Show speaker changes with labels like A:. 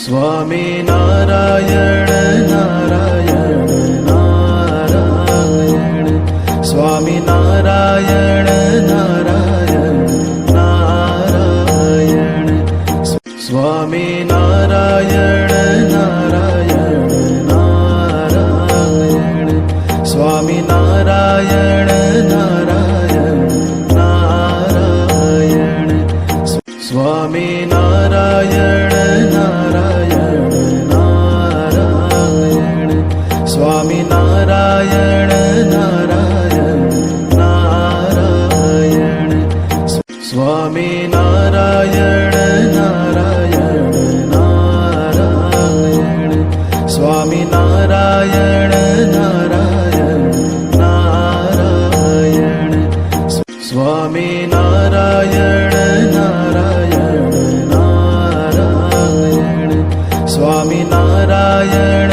A: Swami Narayan Narayan Narayan Swami Narayan Narayan Narayan Swami Narayan Narayan Narayan Swami Narayan Narayan Narayan Swami Narayan Narayan Narayan Swami Narayan Narayan Narayan Swami Narayan Narayan Narayan Swami Narayan Narayan Narayan Swami Narayan Narayan Narayan Swami Narayan